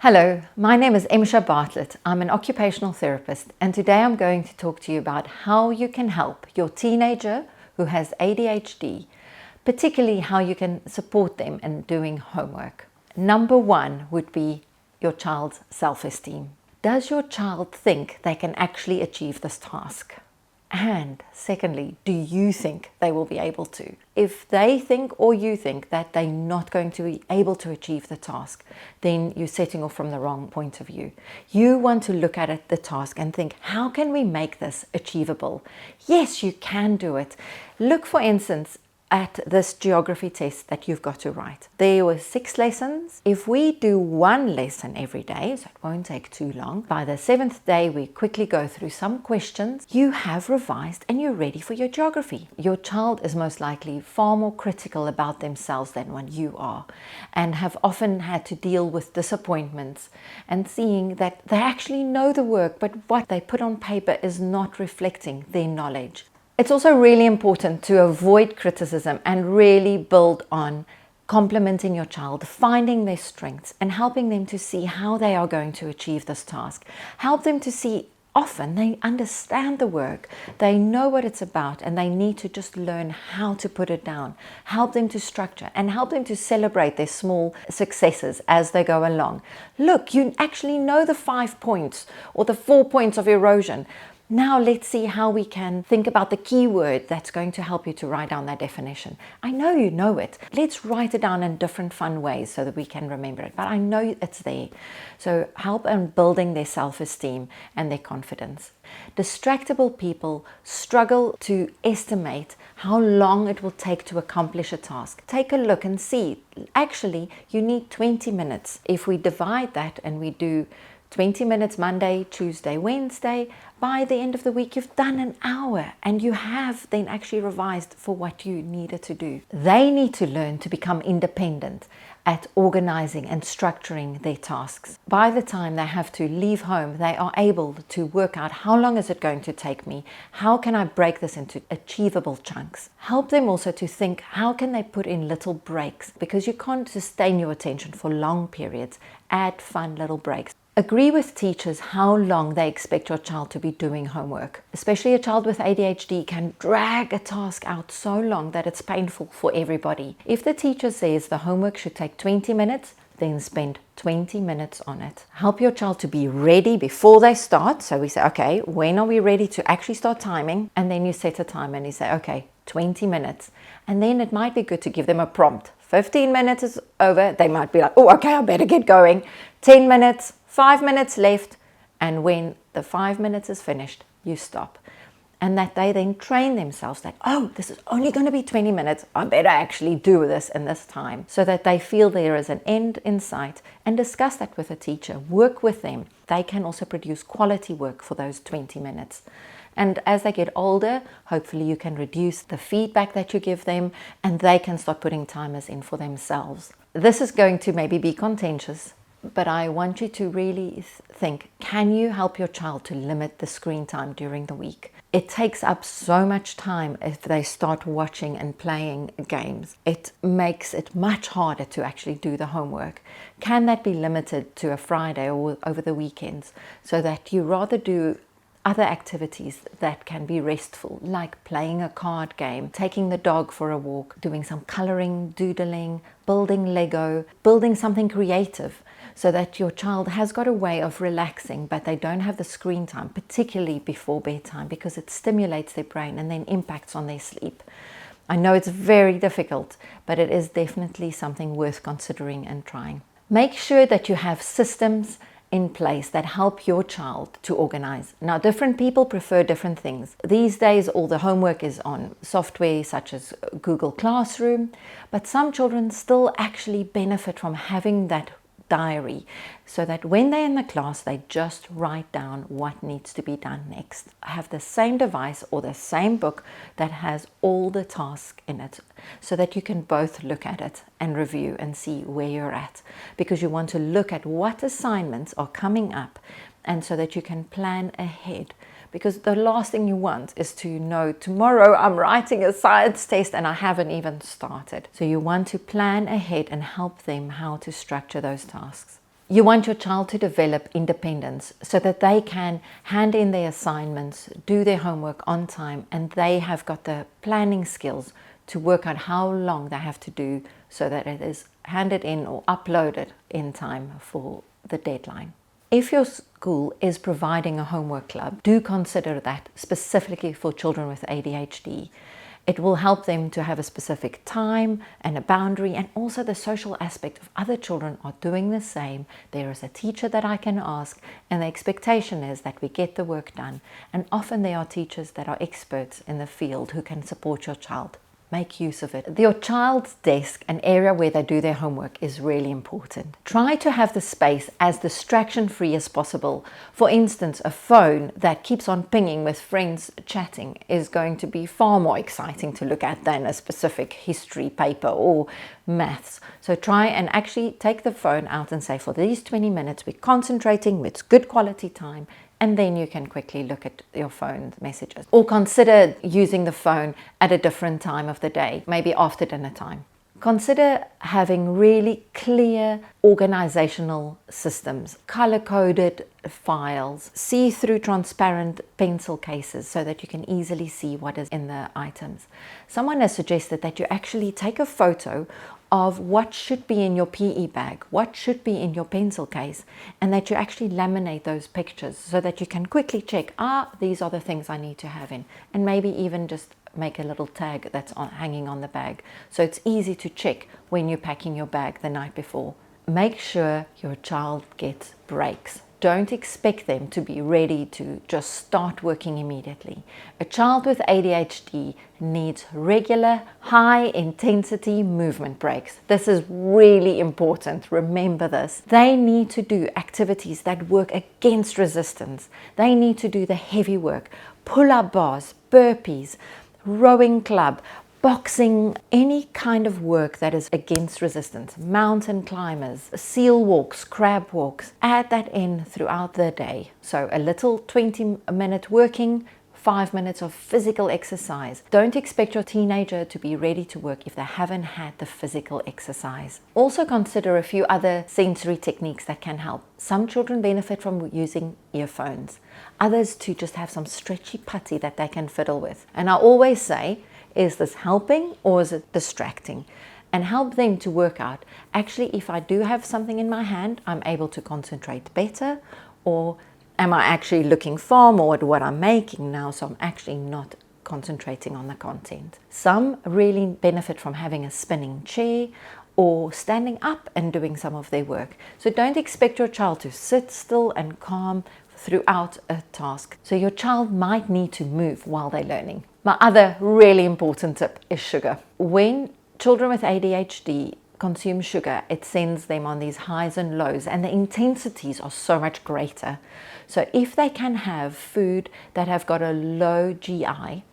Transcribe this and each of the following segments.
Hello, my name is Emsha Bartlett. I'm an occupational therapist, and today I'm going to talk to you about how you can help your teenager who has ADHD, particularly how you can support them in doing homework. Number one would be your child's self-esteem. Does your child think they can actually achieve this task? And secondly, do you think they will be able to? If they think or you think that they're not going to be able to achieve the task, then you're setting off from the wrong point of view. You want to look at the task and think, how can we make this achievable? Yes, you can do it. Look, for instance, at this geography test that you've got to write. There were 6 lessons. If we do 1 lesson every day, so it won't take too long, by the 7th day we quickly go through some questions, you have revised and you're ready for your geography. Your child is most likely far more critical about themselves than what you are, and have often had to deal with disappointments and seeing that they actually know the work, but what they put on paper is not reflecting their knowledge. It's also really important to avoid criticism and really build on complimenting your child, finding their strengths and helping them to see how they are going to achieve this task. Help them to see often they understand the work, they know what it's about, and they need to just learn how to put it down. Help them to structure and help them to celebrate their small successes as they go along. Look, you actually know the 5 points or the 4 points of erosion. Now let's see how we can think about the keyword that's going to help you to write down that definition. I know you know it. Let's write it down in different fun ways so that we can remember it. But I know it's there. So help in building their self-esteem and their confidence. Distractible people struggle to estimate how long it will take to accomplish a task. Take a look and see. Actually, you need 20 minutes. If we divide that and we do 20 minutes Monday, Tuesday, Wednesday, by the end of the week you've done an hour and you have then actually revised for what you needed to do. They need to learn to become independent at organizing and structuring their tasks. By the time they have to leave home, they are able to work out how long is it going to take me? How can I break this into achievable chunks? Help them also to think, how can they put in little breaks? Because you can't sustain your attention for long periods. Add fun little breaks. Agree with teachers how long they expect your child to be doing homework. Especially a child with ADHD can drag a task out so long that it's painful for everybody. If the teacher says the homework should take 20 minutes, then spend 20 minutes on it. Help your child to be ready before they start. So we say, okay, when are we ready to actually start timing? And then you set a time and you say, okay, 20 minutes. And then it might be good to give them a prompt. 15 minutes is over. They might be like, oh, okay, I better get going. 10 minutes. 5 minutes left, and when the 5 minutes is finished, you stop. And that they then train themselves that, oh, this is only going to be 20 minutes. I better actually do this in this time, so that they feel there is an end in sight, and discuss that with a teacher. Work with them. They can also produce quality work for those 20 minutes. And as they get older, hopefully you can reduce the feedback that you give them, and they can start putting timers in for themselves. This is going to maybe be contentious, but I want you to really think, can you help your child to limit the screen time during the week? It takes up so much time if they start watching and playing games. It makes it much harder to actually do the homework. Can that be limited to a Friday or over the weekends, so that you rather do other activities that can be restful, like playing a card game, taking the dog for a walk, doing some coloring, doodling, building Lego, building something creative, so that your child has got a way of relaxing, but they don't have the screen time, particularly before bedtime, because it stimulates their brain and then impacts on their sleep. I know it's very difficult, but it is definitely something worth considering and trying. Make sure that you have systems in place that help your child to organize. Now, different people prefer different things. These days, all the homework is on software such as Google Classroom, but some children still actually benefit from having that diary, so that when they're in the class, they just write down what needs to be done next. Have the same device or the same book that has all the tasks in it, so that you can both look at it and review and see where you're at, because you want to look at what assignments are coming up, and so that you can plan ahead. Because the last thing you want is to know, tomorrow I'm writing a science test and I haven't even started. So you want to plan ahead and help them how to structure those tasks. You want your child to develop independence so that they can hand in their assignments, do their homework on time, and they have got the planning skills to work out how long they have to do so that it is handed in or uploaded in time for the deadline. If your school is providing a homework club, do consider that specifically for children with ADHD. It will help them to have a specific time and a boundary, and also the social aspect of other children are doing the same. There is a teacher that I can ask, and the expectation is that we get the work done. And often there are teachers that are experts in the field who can support your child. Make use of it. Your child's desk, an area where they do their homework, is really important. Try to have the space as distraction-free as possible. For instance, a phone that keeps on pinging with friends chatting is going to be far more exciting to look at than a specific history paper or maths. So try and actually take the phone out and say, for these 20 minutes, we're concentrating, it's good quality time. And then you can quickly look at your phone messages. Or consider using the phone at a different time of the day, maybe after dinner time. Consider having really clear organizational systems, color-coded files, see-through transparent pencil cases so that you can easily see what is in the items. Someone has suggested that you actually take a photo of what should be in your PE bag, what should be in your pencil case, and that you actually laminate those pictures so that you can quickly check, these are the things I need to have in, and maybe even just make a little tag that's hanging on the bag. So it's easy to check when you're packing your bag the night before. Make sure your child gets breaks. Don't expect them to be ready to just start working immediately. A child with ADHD needs regular, high-intensity movement breaks. This is really important. Remember this. They need to do activities that work against resistance. They need to do the heavy work, pull-up bars, burpees, rowing club, boxing, any kind of work that is against resistance, mountain climbers, seal walks, crab walks. Add that in throughout the day. So a little 20-minute working, 5 minutes of physical exercise. Don't expect your teenager to be ready to work if they haven't had the physical exercise. Also consider a few other sensory techniques that can help. Some children benefit from using earphones. Others to just have some stretchy putty that they can fiddle with. And I always say, is this helping or is it distracting? And help them to work out, actually, if I do have something in my hand, I'm able to concentrate better, or am I actually looking far more at what I'm making now, so I'm actually not concentrating on the content. Some really benefit from having a spinning chair or standing up and doing some of their work. So don't expect your child to sit still and calm throughout a task. So your child might need to move while they're learning. My other really important tip is sugar. When children with ADHD consume sugar, it sends them on these highs and lows, and the intensities are so much greater. So if they can have food that have got a low GI,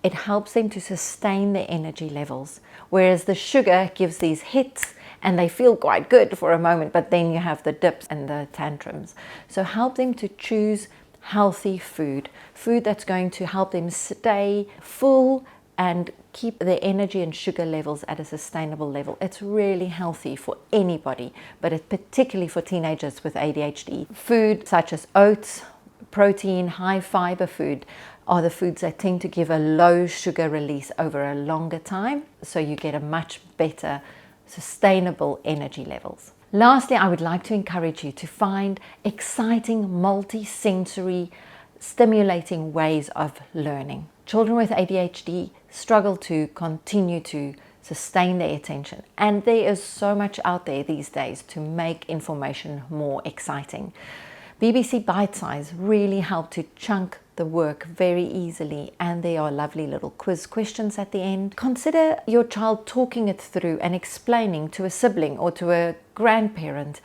it helps them to sustain their energy levels. Whereas the sugar gives these hits and they feel quite good for a moment, but then you have the dips and the tantrums. So help them to choose healthy food that's going to help them stay full and keep their energy and sugar levels at a sustainable level. It's really healthy for anybody, but it's particularly for teenagers with ADHD. Food such as oats, protein, high fiber food are the foods that tend to give a low sugar release over a longer time, so you get a much better sustainable energy levels. Lastly, I would like to encourage you to find exciting, multi-sensory, stimulating ways of learning. Children with ADHD struggle to continue to sustain their attention, and there is so much out there these days to make information more exciting. BBC Bite Size really help to chunk the work very easily, and there are lovely little quiz questions at the end. Consider your child talking it through and explaining to a sibling or to a grandparent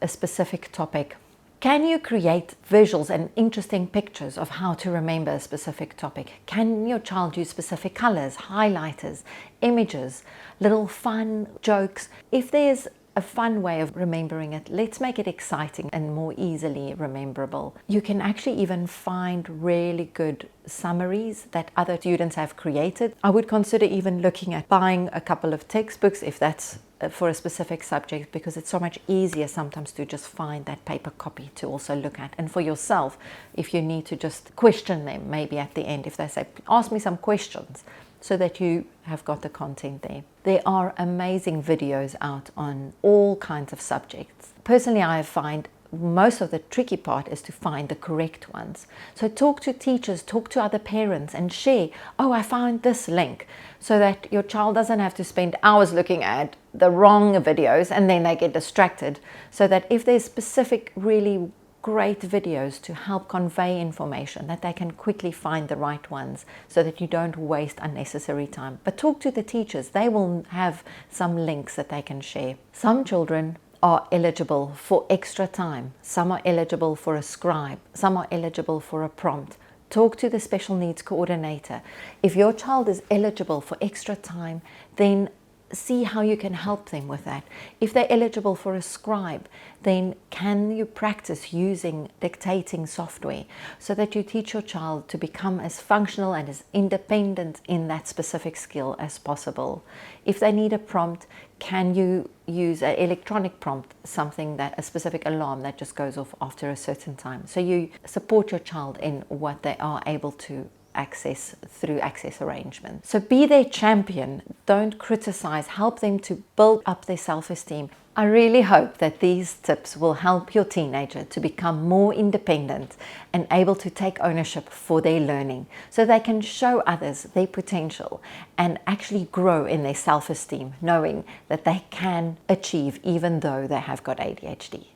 a specific topic. Can you create visuals and interesting pictures of how to remember a specific topic? Can your child use specific colors, highlighters, images, little fun jokes? If there's a fun way of remembering it, let's make it exciting and more easily rememberable. You can actually even find really good summaries that other students have created. I would consider even looking at buying a couple of textbooks if that's for a specific subject, because it's so much easier sometimes to just find that paper copy to also look at. And for yourself, if you need to just question them maybe at the end, if they say, ask me some questions, so that you have got the content there. There are amazing videos out on all kinds of subjects. Personally, I find most of the tricky part is to find the correct ones. So talk to teachers, talk to other parents and share, oh, I found this link, so that your child doesn't have to spend hours looking at the wrong videos and then they get distracted. So that if there's specific really great videos to help convey information, that they can quickly find the right ones, so that you don't waste unnecessary time. But talk to the teachers, they will have some links that they can share. Some children are eligible for extra time, some are eligible for a scribe, some are eligible for a prompt. Talk to the special needs coordinator. If your child is eligible for extra time, then see how you can help them with that. If they're eligible for a scribe, then can you practice using dictating software, so that you teach your child to become as functional and as independent in that specific skill as possible. If they need a prompt, can you use an electronic prompt, something that, a specific alarm that just goes off after a certain time. So you support your child in what they are able to access through access arrangements. So be their champion, don't criticize, help them to build up their self-esteem. I really hope that these tips will help your teenager to become more independent and able to take ownership for their learning, so they can show others their potential and actually grow in their self-esteem, knowing that they can achieve even though they have got ADHD.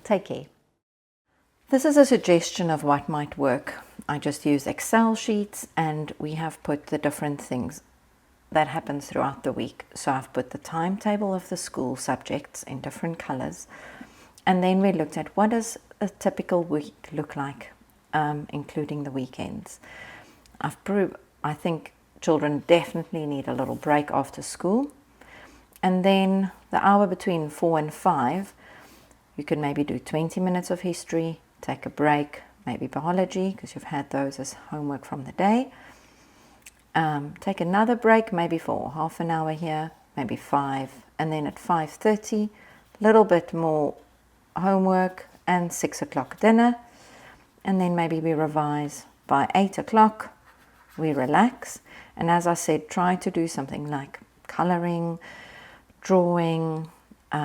Take care. This is a suggestion of what might work. I just use Excel sheets and we have put the different things that happens throughout the week. So I've put the timetable of the school subjects in different colors, and then we looked at what does a typical week look like, including the weekends. I think children definitely need a little break after school, and then the hour between 4 and 5 you can maybe do 20 minutes of history, take a break, maybe biology, because you've had those as homework from the day. Take another break, maybe for half an hour here, maybe 5, and then at 5:30, a little bit more homework, and 6 o'clock dinner, and then maybe we revise by 8 o'clock, we relax, and as I said, try to do something like coloring, drawing,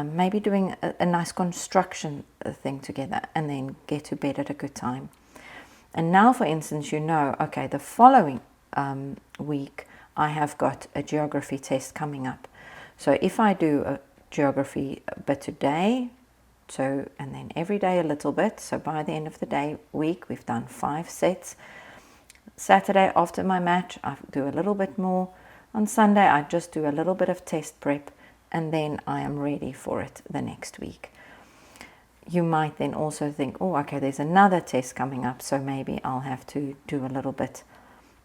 maybe doing a nice construction thing together, and then get to bed at a good time. And now, for instance, you know, okay, the following week I have got a geography test coming up. So if I do a geography bit today, and then every day a little bit, so by the end of the week we've done 5 sets. Saturday after my match I do a little bit more. On Sunday I just do a little bit of test prep, and then I am ready for it the next week. You might then also think, oh, okay, there's another test coming up, so maybe I'll have to do a little bit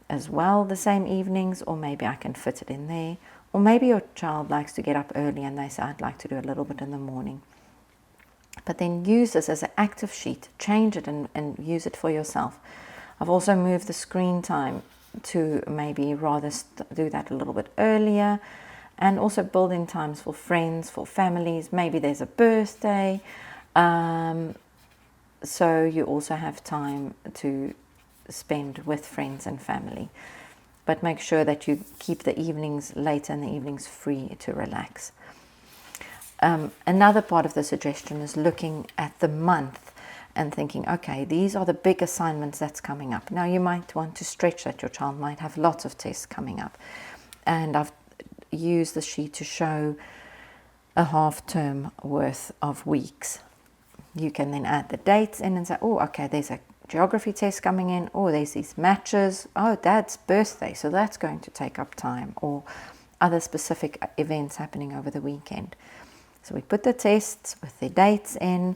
as well the same evenings, or maybe I can fit it in there. Or maybe your child likes to get up early and they say, I'd like to do a little bit in the morning. But then use this as an active sheet, change it and use it for yourself. I've also moved the screen time to maybe rather do that a little bit earlier, and also build in times for friends, for families. Maybe there's a birthday, so you also have time to spend with friends and family. But make sure that you keep the evenings late and the evenings free to relax. Another part of the suggestion is looking at the month and thinking, okay, these are the big assignments that's coming up. Now you might want to stretch that. Your child might have lots of tests coming up, and I've used the sheet to show a half term worth of weeks. You can then add the dates in and say, oh, okay, there's a geography test coming in, or there's these matches, oh, Dad's birthday, so that's going to take up time, or other specific events happening over the weekend. So we put the tests with the dates in.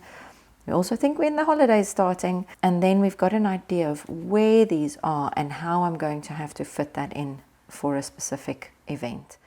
We also think when the holidays starting, and then we've got an idea of where these are and how I'm going to have to fit that in for a specific event.